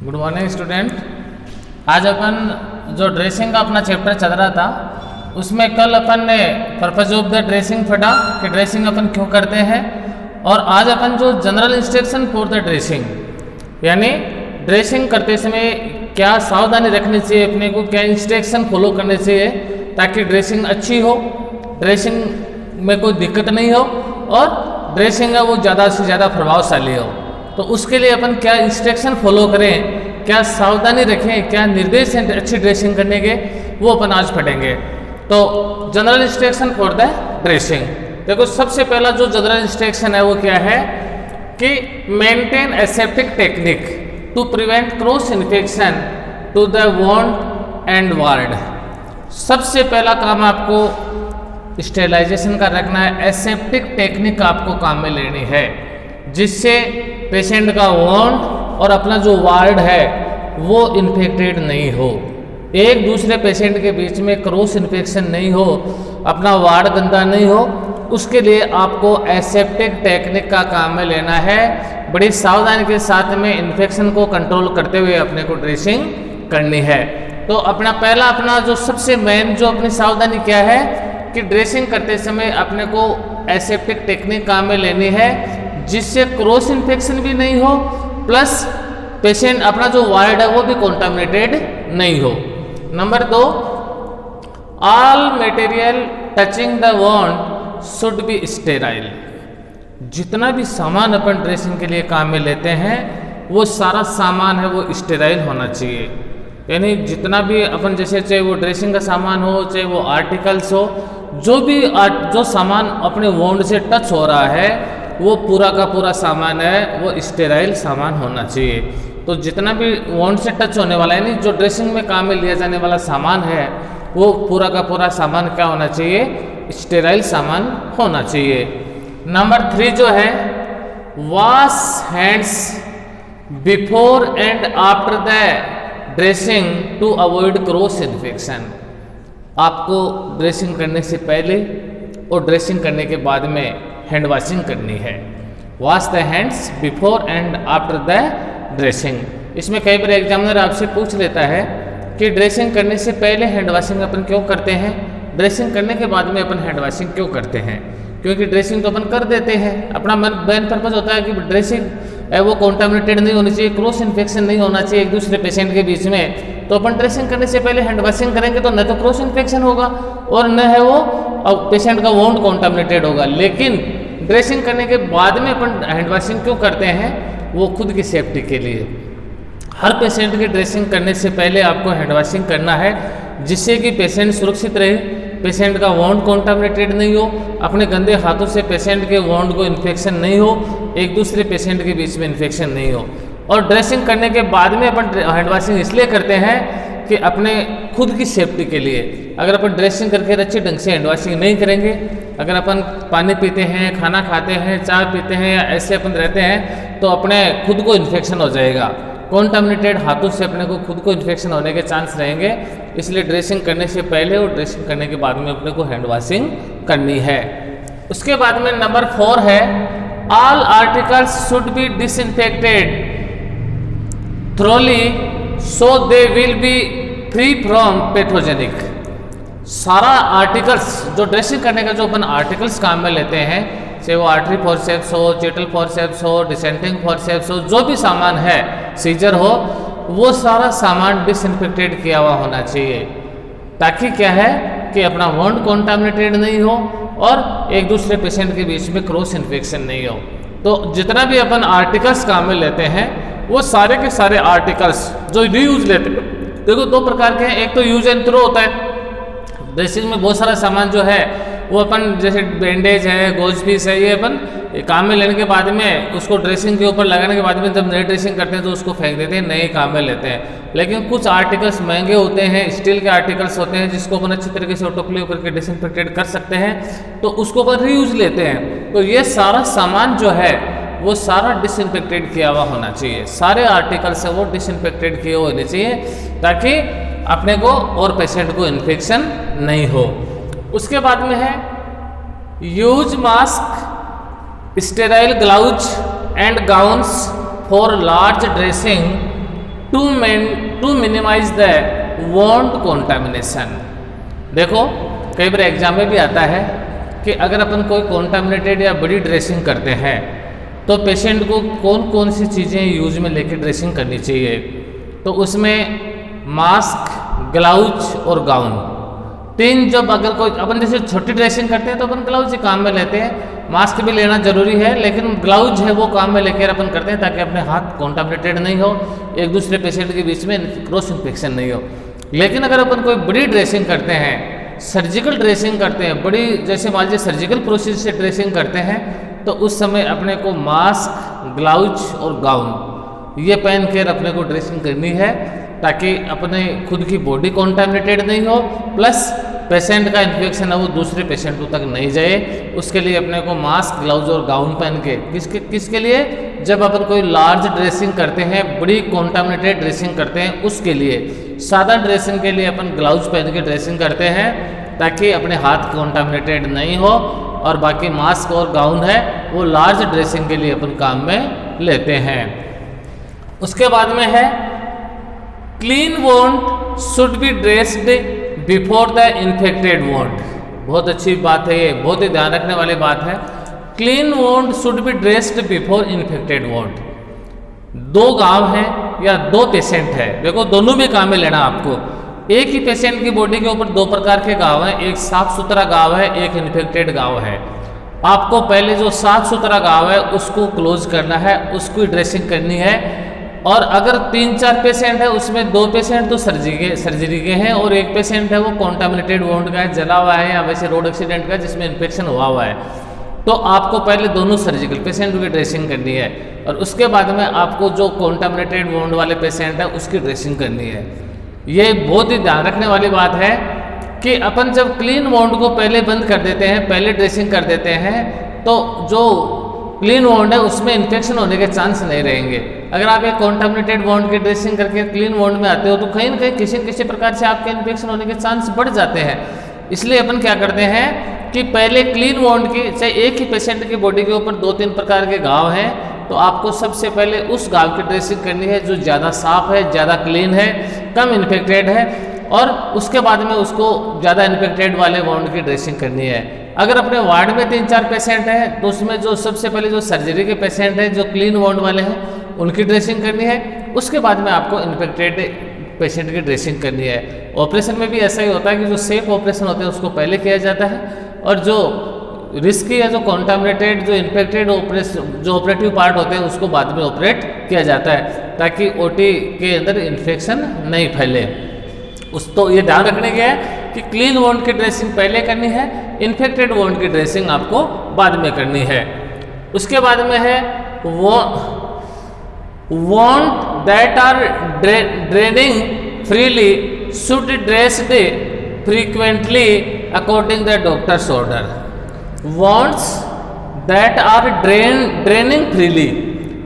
Good morning student. आज अपन जो dressing का अपना चैप्टर चल रहा था उसमें कल अपन ने पर्पज ऑफ द ड्रेसिंग पढ़ा कि ड्रेसिंग अपन क्यों करते हैं, और आज अपन जो general instruction for the dressing यानी ड्रेसिंग करते समय क्या सावधानी रखनी चाहिए, अपने को क्या इंस्ट्रक्शन फॉलो करने चाहिए ताकि ड्रेसिंग अच्छी हो, ड्रेसिंग में कोई दिक्कत नहीं हो और ड्रेसिंग है वो ज़्यादा से ज़्यादा प्रभावशाली हो। तो उसके लिए अपन क्या इंस्ट्रक्शन फॉलो करें, क्या सावधानी रखें, क्या निर्देश हैं अच्छी ड्रेसिंग करने के, वो अपन आज पढ़ेंगे। तो general instruction for the dressing, देखो सबसे पहला जो जनरल इंस्ट्रक्शन है वो क्या है कि maintain aseptic technique to prevent cross infection to the wound and ward. सबसे पहला काम आपको स्टेरिलाइजेशन का रखना है, एसेप्टिक टेक्निक आपको काम में लेनी है जिससे पेशेंट का वॉन्ड और अपना जो वार्ड है वो इन्फेक्टेड नहीं हो, एक दूसरे पेशेंट के बीच में क्रॉस इन्फेक्शन नहीं हो, अपना वार्ड गंदा नहीं हो। उसके लिए आपको एसेप्टिक टेक्निक का काम में लेना है, बड़ी सावधानी के साथ में इन्फेक्शन को कंट्रोल करते हुए अपने को ड्रेसिंग करनी है। तो अपना जो सबसे मेन जो अपनी सावधानी क्या है कि ड्रेसिंग करते समय अपने को एसेप्टिक टेक्निक काम में लेनी है जिससे क्रॉस इन्फेक्शन भी नहीं हो, प्लस पेशेंट अपना जो वार्ड है वो भी कॉन्टामिनेटेड नहीं हो। Number 2, all material touching the wound should be sterile. जितना भी सामान अपन ड्रेसिंग के लिए काम में लेते हैं वो सारा सामान है वो स्टेराइल होना चाहिए, यानी जितना भी अपन जैसे चाहे वो ड्रेसिंग का सामान हो चाहे वो आर्टिकल्स हो, जो सामान अपने वॉन्ड से टच हो रहा है वो पूरा का पूरा सामान है वो स्टेराइल सामान होना चाहिए। तो जितना भी वॉन्ड से टच होने वाला है यानी जो ड्रेसिंग में काम में लिया जाने वाला सामान है वो पूरा का पूरा सामान क्या होना चाहिए, स्टेराइल सामान होना चाहिए। नंबर 3 जो है wash hands before and after the dressing to avoid cross infection. आपको ड्रेसिंग करने से पहले और ड्रेसिंग करने के बाद में हैंड वॉशिंग करनी है। Wash the hands before and after the dressing. इसमें कई बार एग्जामिनर आपसे पूछ लेता है कि ड्रेसिंग करने से पहले हैंड वॉशिंग अपन क्यों करते हैं, ड्रेसिंग करने के बाद में अपन हैंड वॉशिंग क्यों करते हैं। क्योंकि ड्रेसिंग तो अपन कर देते हैं, अपना मेन पर्पज होता है कि ड्रेसिंग है वो कॉन्टामिनेटेड नहीं होनी चाहिए, क्रॉस इन्फेक्शन नहीं होना चाहिए एक दूसरे पेशेंट के बीच में। तो अपन ड्रेसिंग करने से पहले हैंड वॉशिंग करेंगे तो न तो क्रॉस इन्फेक्शन होगा और न है वो पेशेंट का वॉन्ड कॉन्टामिनेटेड होगा। लेकिन ड्रेसिंग करने के बाद में अपन हैंड वॉशिंग क्यों करते हैं, वो खुद की सेफ्टी के लिए। हर पेशेंट की ड्रेसिंग करने से पहले आपको हैंड वॉशिंग करना है जिससे कि पेशेंट सुरक्षित रहे, पेशेंट का वॉन्ड कॉन्टामिनेटेड नहीं हो, अपने गंदे हाथों से पेशेंट के वॉन्ड को इन्फेक्शन नहीं हो, एक दूसरे पेशेंट के बीच में इन्फेक्शन नहीं हो। और ड्रेसिंग करने के बाद में अपन हैंड वॉशिंग इसलिए करते हैं कि अपने खुद की सेफ्टी के लिए। अगर अपन ड्रेसिंग करके अच्छे ढंग से हैंड वॉशिंग नहीं करेंगे, अगर अपन पानी पीते हैं, खाना खाते हैं, चाय पीते हैं या ऐसे अपन रहते हैं तो अपने खुद को इन्फेक्शन हो जाएगा, कॉन्टामिनेटेड हाथों से अपने को खुद को इन्फेक्शन होने के चांस रहेंगे। इसलिए ड्रेसिंग करने से पहले और ड्रेसिंग करने के बाद में अपने को हैंड वॉशिंग करनी है। उसके बाद में नंबर 4 है all articles should be disinfected thoroughly so they will be free from pathogenic. सारा आर्टिकल्स जो ड्रेसिंग करने का जो अपन आर्टिकल्स काम में लेते हैं, चाहे वो आर्टरी फॉरसेप्स हो, चेटल फॉरसेप्स हो, डिसेंटिंग फॉरसेप्स हो, जो भी सामान है, सीजर हो, वो सारा सामान डिसइंफेक्टेड किया हुआ होना चाहिए ताकि क्या है कि अपना वॉन्ड कॉन्टामिनेटेड नहीं हो और एक दूसरे पेशेंट के बीच में क्रॉस इन्फेक्शन नहीं हो। तो जितना भी अपन आर्टिकल्स काम में लेते हैं वो सारे के सारे आर्टिकल्स जो रीयूज लेते हैं, देखो 2 प्रकार के हैं, एक तो यूज एंड थ्रो होता है। ड्रेसिंग में बहुत सारा सामान जो है वो अपन जैसे बैंडेज है, गोज पीस है, ये अपन काम में लेने के बाद में उसको ड्रेसिंग के ऊपर लगाने के बाद में जब नई ड्रेसिंग करते हैं तो उसको फेंक देते हैं, नए काम में लेते हैं। लेकिन कुछ आर्टिकल्स महंगे होते हैं, स्टील के आर्टिकल्स होते हैं जिसको अपन अच्छी तरीके से ऑटोक्लेव करके डिसइंफेक्टेड कर सकते हैं, तो उसको अपन रीयूज लेते हैं। तो ये सारा सामान जो है वो सारा डिसइंफेक्टेड किया हुआ होना चाहिए, सारे आर्टिकल्स है वो डिसइंफेक्टेड किए हुए होने चाहिए ताकि अपने को और पेशेंट को इन्फेक्शन नहीं हो। उसके बाद में है use mask, sterile gloves and gowns for large dressing to minimise the wound contamination. देखो कई बार एग्जाम में भी आता है कि अगर अपन कोई कॉन्टामिनेटेड या बड़ी ड्रेसिंग करते हैं तो पेशेंट को कौन कौन सी चीज़ें यूज में लेकर ड्रेसिंग करनी चाहिए। तो उसमें मास्क, ग्लव्स और गाउन, तीन जब अगर कोई अपन जैसे छोटी ड्रेसिंग करते हैं तो अपन ग्लव्स ही काम में लेते हैं, मास्क भी लेना जरूरी है, लेकिन ग्लव्स है वो काम में लेकर अपन करते हैं ताकि अपने हाथ कॉन्टामिनेटेड नहीं हो, एक दूसरे पेशेंट के बीच में क्रॉस इन्फेक्शन नहीं हो। लेकिन अगर अपन कोई बड़ी ड्रेसिंग करते हैं, सर्जिकल ड्रेसिंग करते हैं, बड़ी जैसे मान लीजिए सर्जिकल प्रोसीजर से ड्रेसिंग करते हैं, तो उस समय अपने को मास्क, ग्लव्स और गाउन ये पहन कर अपने को ड्रेसिंग करनी है ताकि अपने खुद की बॉडी कॉन्टामिनेटेड नहीं हो, प्लस पेशेंट का इन्फेक्शन है वो दूसरे पेशेंटों तक नहीं जाए। उसके लिए अपने को मास्क, ग्लव्स और गाउन पहन के किसके लिए, जब अपन कोई लार्ज ड्रेसिंग करते हैं, बड़ी कॉन्टामिनेटेड ड्रेसिंग करते हैं उसके लिए। सादा ड्रेसिंग के लिए अपन ग्लव्स पहन के ड्रेसिंग करते हैं ताकि अपने हाथ कॉन्टामिनेटेड नहीं हो, और बाकी मास्क और गाउन है वो लार्ज ड्रेसिंग के लिए अपन काम में लेते हैं। उसके बाद में है clean want should be dressed before the infected want. बहुत अच्छी बात है, ये बहुत ही ध्यान रखने वाली बात है। Clean want should be dressed before infected want. दो गांव है या दो पेशेंट है, देखो दोनों में काम में लेना आपको। एक ही पेशेंट की बॉडी के ऊपर दो प्रकार के घाव हैं, एक साफ सुथरा घाव है, एक इन्फेक्टेड घाव है। आपको पहले जो साफ सुथरा घाव है उसको क्लोज करना है, उसकी ड्रेसिंग करनी है। और अगर 3-4 पेशेंट है उसमें 2 पेशेंट तो सर्जरी के हैं और एक पेशेंट है वो कॉन्टामिनेटेड वोंड का है, जला हुआ है या वैसे रोड एक्सीडेंट का जिसमें इन्फेक्शन हुआ है, तो आपको पहले दोनों सर्जिकल पेशेंट की ड्रेसिंग करनी है और उसके बाद में आपको जो कॉन्टामिनेटेड वोंड वाले पेशेंट है उसकी ड्रेसिंग करनी है। ये बहुत ही ध्यान रखने वाली बात है कि अपन जब क्लीन वोंड को पहले बंद कर देते हैं, पहले ड्रेसिंग कर देते हैं, तो जो क्लीन वोंड है उसमें इन्फेक्शन होने के चांस नहीं रहेंगे। अगर आप एक कॉन्टामिनेटेड वोंड की ड्रेसिंग करके क्लीन वोंड में आते हो तो कहीं ना कहीं किसी न किसी प्रकार से आपके इन्फेक्शन होने के चांस बढ़ जाते हैं। इसलिए अपन क्या करते हैं कि पहले क्लीन वोंड की, चाहे एक ही पेशेंट की बॉडी के ऊपर 2-3 प्रकार के घाव हैं, तो आपको सबसे पहले उस घाव की ड्रेसिंग करनी है जो ज़्यादा साफ है, ज़्यादा क्लीन है, कम इन्फेक्टेड है, और उसके बाद में उसको ज़्यादा इन्फेक्टेड वाले वोंड की ड्रेसिंग करनी है। अगर अपने वार्ड में 3-4 पेशेंट हैं तो उसमें जो सबसे पहले जो सर्जरी के पेशेंट हैं जो क्लीन वोंड वाले हैं उनकी ड्रेसिंग करनी है, उसके बाद में आपको इन्फेक्टेड पेशेंट की ड्रेसिंग करनी है। ऑपरेशन में भी ऐसा ही होता है कि जो सेफ ऑपरेशन होते हैं उसको पहले किया जाता है और जो रिस्की या जो कॉन्टामिनेटेड, जो इन्फेक्टेड जो ऑपरेटिव पार्ट होते हैं उसको बाद में ऑपरेट किया जाता है ताकि ओटी के अंदर इन्फेक्शन नहीं फैले। तो ये ध्यान रखने के है कि क्लीन वोंड की ड्रेसिंग पहले करनी है, इन्फेक्टेड वोंड की ड्रेसिंग आपको बाद में करनी है। उसके बाद में है wound that are draining freely should dressed frequently according the doctor's order. Wounds that are draining freely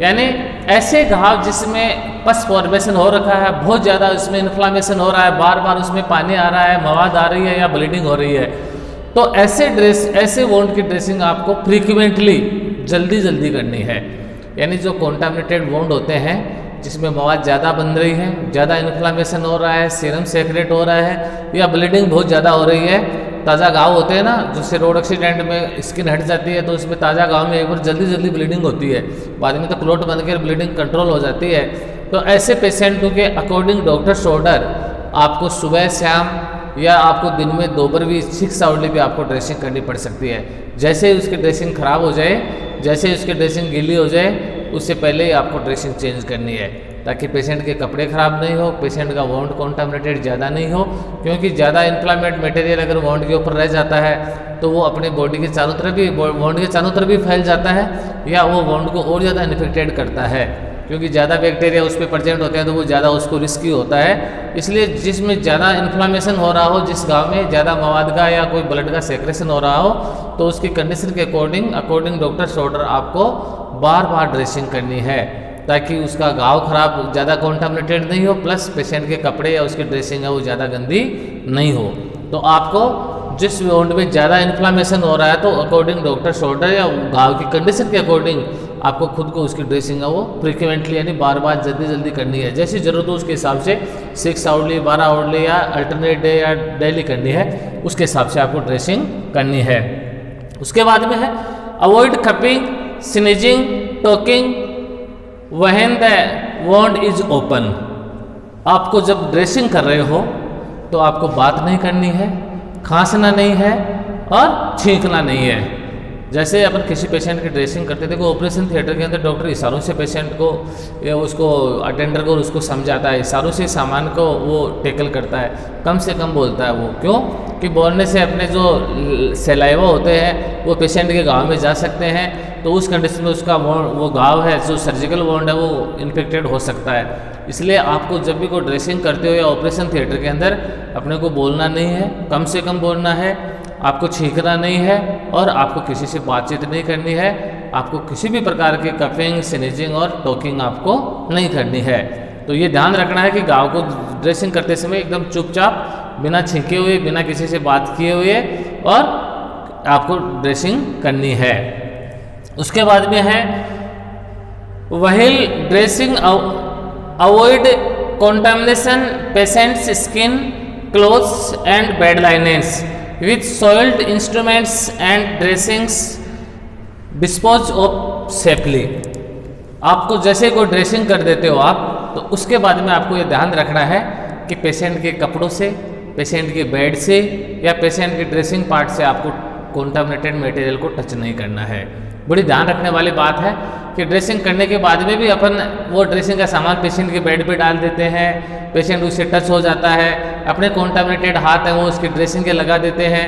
यानी ऐसे घाव जिसमें पस फॉर्मेशन हो रखा है, बहुत ज़्यादा उसमें इन्फ्लामेशन हो रहा है, बार बार उसमें पानी आ रहा है, मवाद आ रही है या ब्लीडिंग हो रही है, तो ऐसे वोंड की ड्रेसिंग आपको फ्रीक्वेंटली जल्दी करनी है। यानी जो कॉन्टामिनेटेड वोंड होते हैं जिसमें मवाद ज़्यादा बन रही है, ज़्यादा इन्फ्लामेशन हो रहा है, सीरम सेक्रेट हो रहा है या ब्लीडिंग बहुत ज़्यादा हो रही है, ताज़ा घाव होते हैं ना, जैसे रोड एक्सीडेंट में स्किन हट जाती है तो उसमें ताज़ा घाव में एक बार जल्दी ब्लीडिंग होती है, बाद में तो क्लोट बनकर ब्लीडिंग कंट्रोल हो जाती है। तो ऐसे पेशेंटों के अकॉर्डिंग डॉक्टर्स ऑर्डर आपको सुबह शाम या आपको दिन में 2 बार भी 6 आवर्ली भी आपको ड्रेसिंग करनी पड़ सकती है। जैसे ही उसकी ड्रेसिंग ख़राब हो जाए, जैसे ही उसकी ड्रेसिंग गीली हो जाए, उससे पहले ही आपको ड्रेसिंग चेंज करनी है ताकि पेशेंट के कपड़े ख़राब नहीं हो, पेशेंट का वोंड कॉन्टामिनेटेड ज़्यादा नहीं हो, क्योंकि ज़्यादा इन्फ्लामेट मटेरियल अगर वोंड के ऊपर रह जाता है तो वो अपने बॉडी के चारों तरफ भी, वोंड के चारों तरफ भी फैल जाता है या वो वोंड को और ज़्यादा इन्फेक्टेड करता है, क्योंकि ज़्यादा बैक्टीरिया उस पर प्रेजेंट होते हैं तो वो ज़्यादा उसको रिस्की होता है। इसलिए जिसमें ज़्यादा इन्फ्लामेशन हो रहा हो, जिस घाव में ज़्यादा मवाद का या कोई ब्लड का सेक्रेशन हो रहा हो, तो उसकी कंडीशन के अकॉर्डिंग डॉक्टर्स ऑर्डर आपको बार ड्रेसिंग करनी है ताकि उसका घाव खराब ज़्यादा कॉन्टामिनेटेड नहीं हो, प्लस पेशेंट के कपड़े या उसकी ड्रेसिंग है वो ज़्यादा गंदी नहीं हो। तो आपको जिस वोंड में ज़्यादा इन्फ्लामेशन हो रहा है तो अकॉर्डिंग डॉक्टर शोल्डर या घाव की कंडीशन के अकॉर्डिंग आपको खुद को उसकी ड्रेसिंग है वो फ्रिक्वेंटली यानी बार बार जल्दी जल्दी करनी है। जैसी ज़रूरत हो उसके हिसाब से 6 आवर्ली 12 आवर्ली या अल्टरनेट डे या डेली करनी है, उसके हिसाब से आपको ड्रेसिंग करनी है। उसके बाद में है avoid cupping, sneezing, talking when the wound is open. आपको जब ड्रेसिंग कर रहे हो तो आपको बात नहीं करनी है, खांसना नहीं है और छींकना नहीं है। जैसे अपन किसी पेशेंट की ड्रेसिंग करते थे, ऑपरेशन थिएटर के अंदर डॉक्टर इशारों से पेशेंट को या उसको अटेंडर को उसको समझाता है, इशारों से सामान को वो टेकल करता है, कम से कम बोलता है वो। क्यों कि बोलने से अपने जो सलाइवा होते हैं वो पेशेंट के घाव में जा सकते हैं, तो उस कंडीशन में उसका वो घाव है जो सर्जिकल वोंड है वो इन्फेक्टेड हो सकता है। इसलिए आपको जब भी कोई ड्रेसिंग करते हो या ऑपरेशन थिएटर के अंदर अपने को बोलना नहीं है, कम से कम बोलना है, आपको छींकना नहीं है और आपको किसी से बातचीत नहीं करनी है। आपको किसी भी प्रकार की कफिंग, स्नीजिंग और टॉकिंग आपको नहीं करनी है। तो ये ध्यान रखना है कि घाव को ड्रेसिंग करते समय एकदम चुपचाप, बिना छींके हुए, बिना किसी से बात किए हुए और आपको ड्रेसिंग करनी है। उसके बाद में है while dressing avoid contamination patient's skin, clothes and bed linens with soiled instruments and dressings dispose of safely। आपको जैसे कोई ड्रेसिंग कर देते हो आप, तो उसके बाद में आपको ये ध्यान रखना है कि पेशेंट के कपड़ों से, पेशेंट के बेड से या पेशेंट के ड्रेसिंग पार्ट से आपको कॉन्टामिनेटेड मटेरियल को टच नहीं करना है। बड़ी ध्यान रखने वाली बात है कि ड्रेसिंग करने के बाद में भी अपन वो ड्रेसिंग का सामान पेशेंट के बेड पे डाल देते हैं, पेशेंट उससे टच हो जाता है, अपने कॉन्टामिनेटेड हाथ है वो उसकी ड्रेसिंग के लगा देते हैं,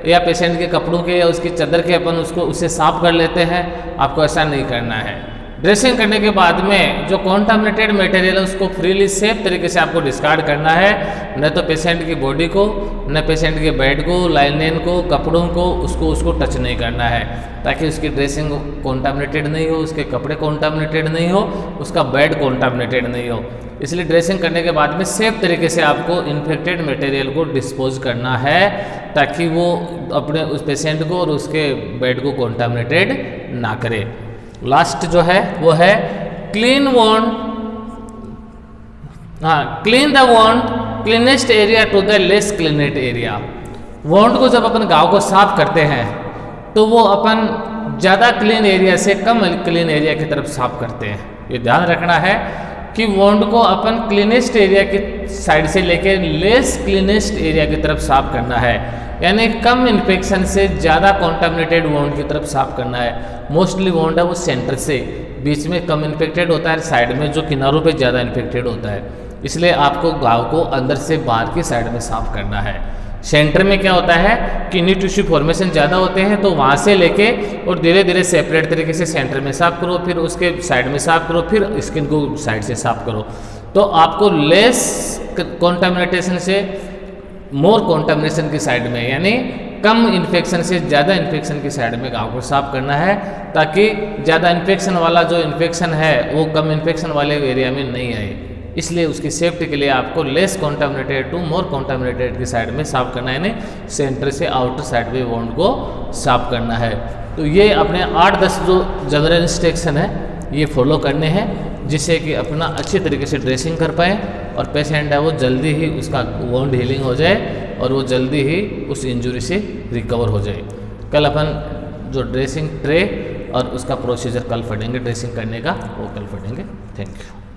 या पेशेंट के कपड़ों के या उसकी चादर के अपन उसको उससे साफ कर लेते हैं। आपको ऐसा नहीं करना है। ड्रेसिंग करने के बाद में जो कॉन्टामिनेटेड मटेरियल है उसको फ्रीली सेफ तरीके से आपको डिस्कार्ड करना है, न तो पेशेंट की बॉडी को, न पेशेंट के बेड को, लाइनेन को, कपड़ों को, उसको टच नहीं करना है, ताकि उसकी ड्रेसिंग कॉन्टामिनेटेड नहीं हो, उसके कपड़े कॉन्टामिनेटेड नहीं हो, उसका बेड कॉन्टामिनेटेड नहीं हो। इसलिए ड्रेसिंग करने के बाद में सेफ तरीके से आपको इन्फेक्टेड मटेरियल को डिस्पोज करना है, ताकि वो अपने उस पेशेंट को और उसके बेड को कॉन्टामिनेटेड ना करे। लास्ट जो है वो है clean wound, clean the wound cleanest area to the less cleanest area. Wound को जब अपन घाव को साफ करते हैं तो वो अपन ज़्यादा क्लीन एरिया से कम क्लीन एरिया की तरफ साफ करते हैं। ये ध्यान रखना है कि वोंड को अपन क्लीनेस्ट एरिया की साइड से लेके लेस क्लीनेस्ट एरिया की तरफ साफ करना है, यानी कम इन्फेक्शन से ज़्यादा कॉन्टामिनेटेड वोंड की तरफ साफ करना है। मोस्टली वोंड है वो सेंटर से, बीच में कम इन्फेक्टेड होता है, साइड में जो किनारों पे ज़्यादा इन्फेक्टेड होता है। इसलिए आपको घाव को अंदर से बाहर की साइड में साफ करना है। सेंटर में क्या होता है कि न्यू टिश्यू फॉर्मेशन ज़्यादा होते हैं, तो वहाँ से लेके और धीरे धीरे सेपरेट तरीके से सेंटर में साफ करो, फिर उसके साइड में साफ करो, फिर स्किन को साइड से साफ करो। तो आपको लेस कॉन्टामिनेशन से मोर कॉन्टामिनेशन की साइड में, यानी कम इन्फेक्शन से ज़्यादा इन्फेक्शन की साइड में घाव को साफ करना है, ताकि ज़्यादा इन्फेक्शन वाला जो इन्फेक्शन है वो कम इन्फेक्शन वाले एरिया में नहीं आए। इसलिए उसकी सेफ्टी के लिए आपको less contaminated to more contaminated की साइड में साफ करना है, यानी सेंटर से आउटर साइड में वोंड को साफ करना है। तो ये अपने 8-10 जो जनरल इंस्ट्रक्शन है ये फॉलो करने हैं, जिससे कि अपना अच्छी तरीके से ड्रेसिंग कर पाएँ और पेशेंट है वो जल्दी ही उसका वोंड हीलिंग हो जाए और वो जल्दी ही उस इंजरी से रिकवर हो जाए। कल अपन जो ड्रेसिंग ट्रे और उसका प्रोसीजर कल पढ़ेंगे, ड्रेसिंग करने का वो कल पढ़ेंगे। Thank you.